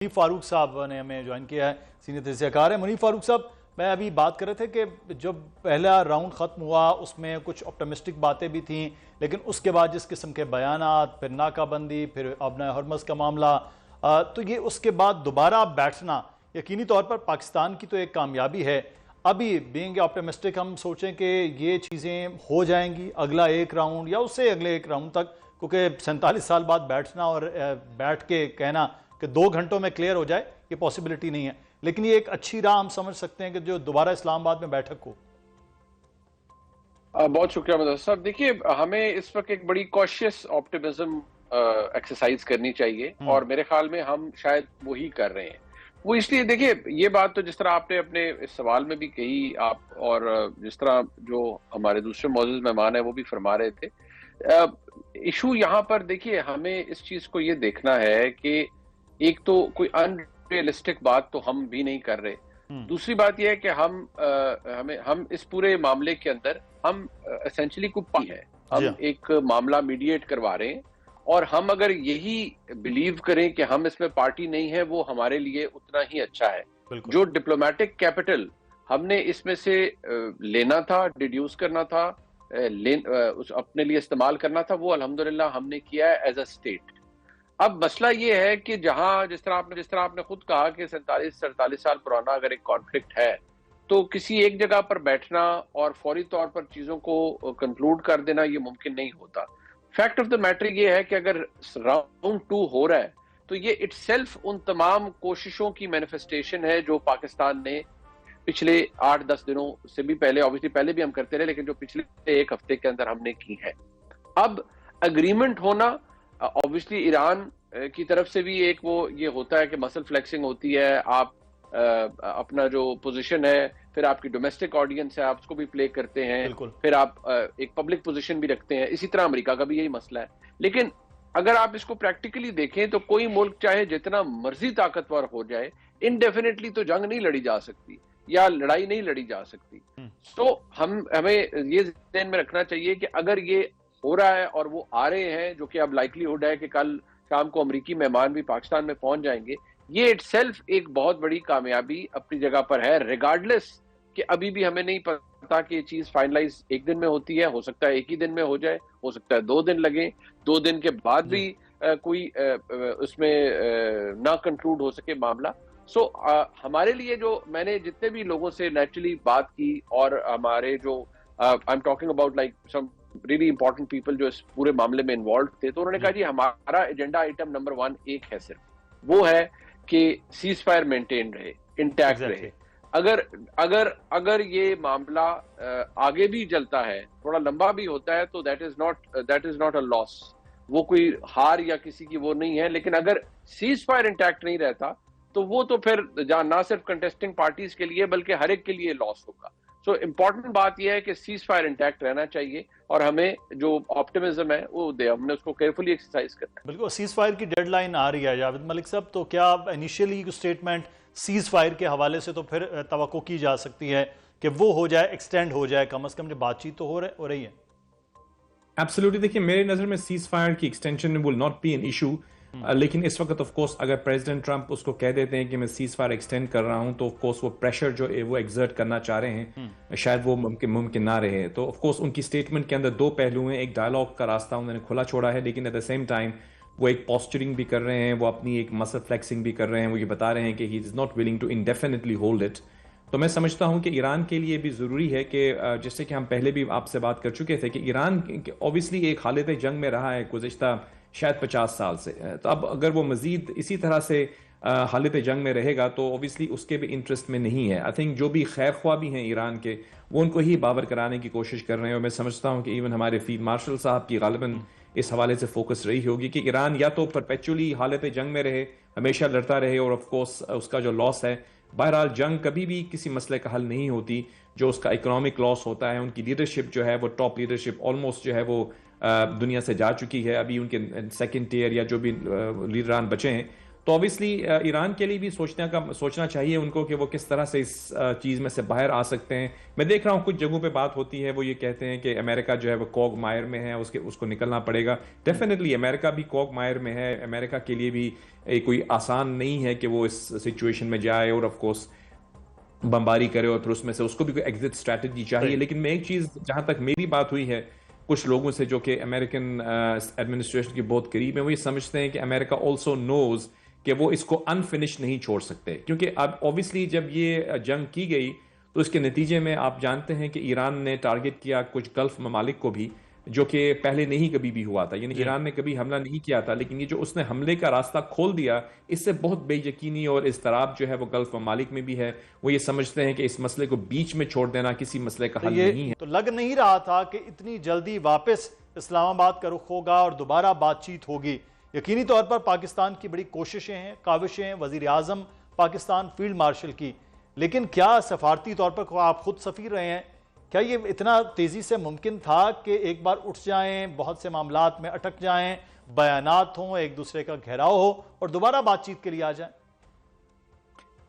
मुनीफ फारूक साहब ने हमें ज्वाइन किया है, सीनियर तजज़ियाकार है। मुनीफ फारूक साहब, मैं अभी बात कर रहे थे कि जब पहला राउंड ख़त्म हुआ उसमें कुछ ऑप्टिमिस्टिक बातें भी थीं, लेकिन उसके बाद जिस किस्म के बयानात, फिर नाकाबंदी, फिर अपना हरमज़ का मामला, तो ये उसके बाद दोबारा बैठना यकीनी तौर पर पाकिस्तान की तो एक कामयाबी है। अभी बीइंग ऑप्टिमिस्टिक हम सोचें कि ये चीज़ें हो जाएंगी अगला एक राउंड या उससे अगले एक राउंड तक, क्योंकि 47 साल बाद बैठना और बैठ के कहना कि 2 घंटों में क्लियर हो जाए, ये पॉसिबिलिटी नहीं है। लेकिन ये एक अच्छी राह हम समझ सकते हैं कि जो दोबारा इस्लामाबाद में बैठक हो। बहुत शुक्रिया मदद साहब। देखिए, हमें इस वक्त एक बड़ी कॉशियस ऑप्टिमिज्म एक्सरसाइज करनी चाहिए और मेरे ख्याल में हम शायद वही कर रहे हैं। वो इसलिए, देखिए, ये बात तो जिस तरह आपने अपने इस सवाल में भी कही आप, और जिस तरह जो हमारे दूसरे मौजूद मेहमान है वो भी फरमा रहे थे, इशू यहाँ पर देखिए, हमें इस चीज को ये देखना है कि एक तो कोई अनरियलिस्टिक बात तो हम भी नहीं कर रहे। दूसरी बात यह है कि हम इस पूरे मामले के अंदर हम एसेंशियली कोई पार्टी है, हम एक मामला मीडिएट करवा रहे हैं और हम अगर यही बिलीव करें कि हम इसमें पार्टी नहीं है, वो हमारे लिए उतना ही अच्छा है। जो डिप्लोमेटिक कैपिटल हमने इसमें से लेना था, डिड्यूस करना था, अपने लिए इस्तेमाल करना था, वो अल्हम्दुलिल्लाह हमने किया है एज अ स्टेट। अब मसला ये है कि जहां जिस तरह आपने खुद कहा कि 47 साल पुराना अगर एक कॉन्फ्लिक्ट है, तो किसी एक जगह पर बैठना और फौरी तौर पर चीजों को कंक्लूड कर देना ये मुमकिन नहीं होता। फैक्ट ऑफ द मैटर ये है कि अगर राउंड 2 हो रहा है तो ये इटसेल्फ उन तमाम कोशिशों की मैनिफेस्टेशन है जो पाकिस्तान ने पिछले 8-10 दिनों से भी पहले, ऑब्वियसली पहले भी हम करते रहे, लेकिन जो पिछले एक हफ्ते के अंदर हमने की है। अब अग्रीमेंट होना, ऑब्वियसली ईरान की तरफ से भी एक वो ये होता है कि मसल फ्लेक्सिंग होती है, आप अपना जो पोजीशन है, फिर आपकी डोमेस्टिक ऑडियंस है, आप उसको भी प्ले करते हैं, फिर आप एक पब्लिक पोजीशन भी रखते हैं। इसी तरह अमेरिका का भी यही मसला है। लेकिन अगर आप इसको प्रैक्टिकली देखें तो कोई मुल्क चाहे जितना मर्जी ताकतवर हो जाए, इनडेफिनेटली तो जंग नहीं लड़ी जा सकती या लड़ाई नहीं लड़ी जा सकती। तो हमें ये ध्यान में रखना चाहिए कि अगर ये हो रहा है और वो आ रहे हैं, जो कि अब लाइकलीहुड है कि कल शाम को अमेरिकी मेहमान भी पाकिस्तान में पहुंच जाएंगे, ये इटसेल्फ एक बहुत बड़ी कामयाबी अपनी जगह पर है, रिगार्डलेस कि अभी भी हमें नहीं पता कि ये चीज फाइनलाइज एक दिन में होती है। हो सकता है एक ही दिन में हो जाए, हो सकता है 2 दिन लगे, 2 दिन के बाद भी कोई उसमें ना कंक्लूड हो सके मामला। सो हमारे लिए जो मैंने जितने भी लोगों से नेचुरली बात की, और हमारे जो I am talking about like some really important people जो इस पूरे मामले में इन्वॉल्व थे, तो उन्होंने कहा जी हमारा एजेंडा आइटम नंबर 1 एक है, सिर्फ वो है कि सीज फायर मेंटेन रहे, इंटैक्ट रहे। अगर ये मामला आगे भी चलता है, थोड़ा लंबा भी होता है, तो that is not a loss, वो कोई हार या किसी की वो नहीं है। लेकिन अगर सीज फायर इंटैक्ट नहीं रहता तो वो तो फिर ना सिर्फ कंटेस्टिंग पार्टीज के लिए बल्कि हर एक के लिए लॉस होगा। सो इम्पोर्टेंट बात यह है कि सीज फायर इंटैक्ट रहना चाहिए और हमें जो ऑप्टिमिज्म है वो हमने उसको केयरफुली एक्सरसाइज करना है। बिल्कुल, सीज फायर की डेडलाइन आ रही है जावेद मलिक साहब, तो क्या इनिशियली स्टेटमेंट सीज फायर के हवाले से तो फिर तवक्को की जा सकती है कि वो हो जाए, एक्सटेंड हो जाए, कम से कम जो बातचीत तो हो रही है? एब्सोल्युटली। देखिए, मेरे नजर में सीज फायर की extension will not be an issue, लेकिन इस वक्त ऑफ कोर्स अगर प्रेसिडेंट ट्रंप उसको कह देते हैं कि मैं सीज फायर एक्सटेंड कर रहा हूं, तो ऑफ कोर्स वो प्रेशर जो है वो एक्सर्ट करना चाह रहे हैं, शायद वो मुमकिन ना रहे। तो ऑफ कोर्स उनकी स्टेटमेंट के अंदर 2 पहलू हैं, एक डायलॉग का रास्ता उन्होंने खुला छोड़ा है, लेकिन एट द सेम टाइम वो एक पोस्चरिंग भी कर रहे हैं, वो अपनी एक मसल फ्लेक्सिंग भी कर रहे हैं, वो ये बता रहे हैं कि he is not willing to indefinitely hold it. तो मैं समझता हूं कि ईरान के लिए भी ज़रूरी है कि जैसे कि हम पहले भी आपसे बात कर चुके थे कि ईरान ऑब्वियसली एक हालत जंग में रहा है गुज़िश्ता शायद 50 साल से। तो अब अगर वो मज़ीद इसी तरह से हालत जंग में रहेगा तो ऑब्वियसली उसके भी इंटरेस्ट में नहीं है। आई थिंक जो भी खैर ख्वाह भी हैं ईरान के, वो उनको ही बावर कराने की कोशिश कर रहे हैं, और मैं समझता हूँ कि इवन हमारे फील्ड मार्शल साहब की गालिबन इस हवाले से फोकस रही होगी कि ईरान या तो परपेचुअली हालत जंग में रहे, हमेशा लड़ता रहे, और ऑफ कोर्स उसका जो लॉस है, बहरहाल जंग कभी भी किसी मसले का हल नहीं होती, जो उसका इकोनॉमिक लॉस होता है। उनकी लीडरशिप जो है वो टॉप लीडरशिप ऑलमोस्ट जो है वो दुनिया से जा चुकी है, अभी उनके सेकंड टियर या जो भी लीडरान बचे हैं तो ऑब्वियसली ईरान के लिए भी सोचना चाहिए उनको कि वो किस तरह से इस चीज़ में से बाहर आ सकते हैं। मैं देख रहा हूँ कुछ जगहों पे बात होती है, वो ये कहते हैं कि अमेरिका जो है वो कॉगमायर में है, उसको निकलना पड़ेगा। डेफिनेटली अमेरिका भी कॉगमायर में है, अमेरिका के लिए भी कोई आसान नहीं है कि वो इस सिचुएशन में जाए और ऑफकोर्स बमबारी करे और फिर उसमें से उसको भी कोई एग्जिट स्ट्रैटेजी चाहिए। लेकिन मैं एक चीज़, जहाँ तक मेरी बात हुई है कुछ लोगों से जो कि अमेरिकन एडमिनिस्ट्रेशन के बहुत करीब हैं, वो ये समझते हैं कि अमेरिका ऑल्सो नोज कि वो इसको अनफिनिश नहीं छोड़ सकते, क्योंकि अब ऑब्वियसली जब ये जंग की गई तो इसके नतीजे में आप जानते हैं कि ईरान ने टारगेट किया कुछ गल्फ ममालिक को भी, जो कि पहले नहीं कभी भी हुआ था। यानी ईरान ने कभी हमला नहीं किया था, लेकिन ये जो उसने हमले का रास्ता खोल दिया, इससे बहुत बेयकीनी और इज़्तिराब जो है वो गल्फ ममालिक में भी है। वो ये समझते हैं कि इस मसले को बीच में छोड़ देना किसी मसले का हल नहीं है। तो लग नहीं रहा था कि इतनी जल्दी वापस इस्लामाबाद का रुख होगा और दोबारा बातचीत होगी। यकीनी तौर पर पाकिस्तान की बड़ी कोशिशें हैं, काविशें हैं, वजीर आजम पाकिस्तान, फील्ड मार्शल की, लेकिन क्या सफारती तौर पर आप खुद सफीर रहे हैं, क्या ये इतना तेजी से मुमकिन था कि एक बार उठ जाएं, बहुत से मामलात में अटक जाएं, बयानात हों, एक दूसरे का घेराव हो और दोबारा बातचीत के लिए आ जाएं?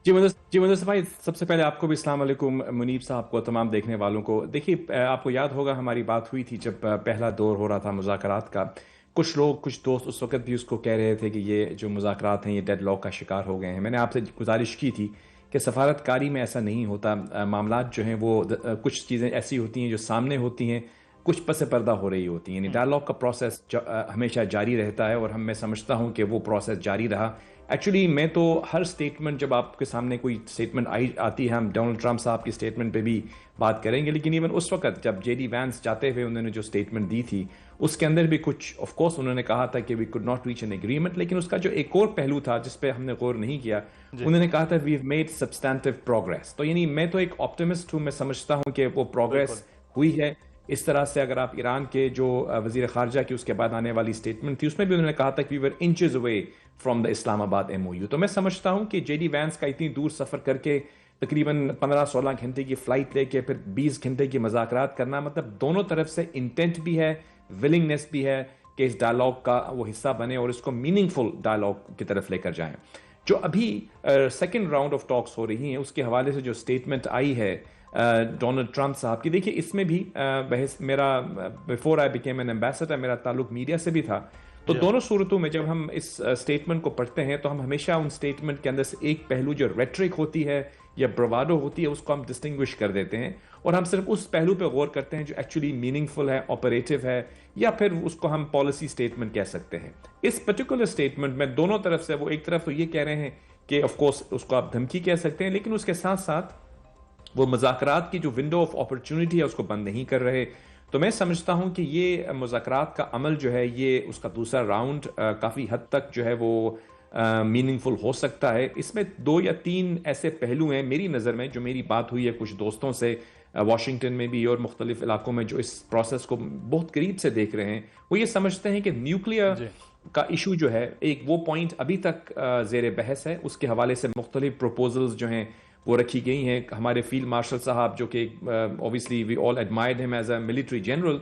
जी मुदस्सिर भाई, सबसे पहले आपको भी अस्सलाम वालेकुम, मुनीब साहब को, तमाम देखने वालों को। देखिए, आपको याद होगा हमारी बात हुई थी जब पहला दौर हो रहा था मुज़ाकरात का। कुछ लोग, कुछ दोस्त उस वक्त भी उसको कह रहे थे कि ये जो मुज़ाकरात हैं ये डेडलॉक का शिकार हो गए हैं। मैंने आपसे गुजारिश की थी कि सफारतकारी में ऐसा नहीं होता। मामलात जो हैं वो कुछ चीज़ें ऐसी होती हैं जो सामने होती हैं, कुछ पस पर्दा हो रही होती हैं। यानी डायलॉग का प्रोसेस हमेशा जारी रहता है और मैं समझता हूँ कि वो प्रोसेस जारी रहा। एक्चुअली मैं तो हर स्टेटमेंट, जब आपके सामने कोई स्टेटमेंट आती है, हम डोनाल्ड ट्रंप साहब की स्टेटमेंट पे भी बात करेंगे, लेकिन इवन उस वक्त जब जेडी वैंस जाते हुए उन्होंने जो स्टेटमेंट दी थी उसके अंदर भी कुछ ऑफ कोर्स उन्होंने कहा था कि we could not reach an agreement, लेकिन उसका जो एक और पहलू था जिस पे हमने गौर नहीं किया, उन्होंने कहा था we have made substantive progress. तो यानी मैं तो एक ऑप्टिमिस्ट हूँ, मैं समझता हूँ कि वो प्रोग्रेस हुई है। इस तरह से अगर आप ईरान के जो वजीर खारजा की उसके बाद आने वाली स्टेटमेंट थी, उसमें भी उन्होंने कहा था कि we were inches away from the Islamabad MOU। तो मैं समझता हूँ कि जेडी वैंस का इतनी दूर सफर करके तकरीबन 15-16 घंटे की फ्लाइट लेके फिर 20 घंटे की मुज़ाकरात करना, मतलब दोनों तरफ से इंटेंट भी है, विलिंगनेस भी है कि इस डायलॉग का वो हिस्सा बने और इसको मीनिंगफुल डायलॉग की तरफ लेकर जाएं। जो अभी सेकेंड राउंड ऑफ टॉक्स हो रही हैं उसके हवाले से जो स्टेटमेंट आई है डोनाल्ड ट्रंप साहब की, देखिए इसमें भी बहस, मेरा before I became an ambassador मेरा ताल्लुक मीडिया से भी था। तो दोनों सूरतों में जब हम इस स्टेटमेंट को पढ़ते हैं तो हम हमेशा उन स्टेटमेंट के अंदर से एक पहलू जो रेट्रिक होती है या ब्रवाडो होती है उसको हम डिस्टिंग्विश कर देते हैं और हम सिर्फ उस पहलू पे गौर करते हैं जो एक्चुअली मीनिंगफुल है, ऑपरेटिव है, या फिर उसको हम पॉलिसी स्टेटमेंट कह सकते हैं। इस पर्टिकुलर स्टेटमेंट में दोनों तरफ से, वो एक तरफ तो ये कह रहे हैं कि ऑफ कोर्स उसको आप धमकी कह सकते हैं, लेकिन उसके साथ साथ वो मुज़ाकरात की जो विंडो ऑफ अपॉर्चुनिटी है उसको बंद नहीं कर रहे। तो मैं समझता हूं कि ये मुज़ाकरात का अमल जो है, ये उसका दूसरा राउंड काफ़ी हद तक जो है वो मीनिंगफुल हो सकता है। इसमें 2 या 3 ऐसे पहलू हैं मेरी नज़र में, जो मेरी बात हुई है कुछ दोस्तों से वाशिंगटन में भी और मुख्तलिफ इलाकों में जो इस प्रोसेस को बहुत करीब से देख रहे हैं, वो ये समझते हैं कि न्यूक्लियर का इशू जो है, एक वो पॉइंट अभी तक ज़ेर बहस है। उसके हवाले से मुख्तलिफ प्रपोजल्स जो हैं वो रखी गई हैं। हमारे फील्ड मार्शल साहब, जो कि obviously we all admired him as a military general,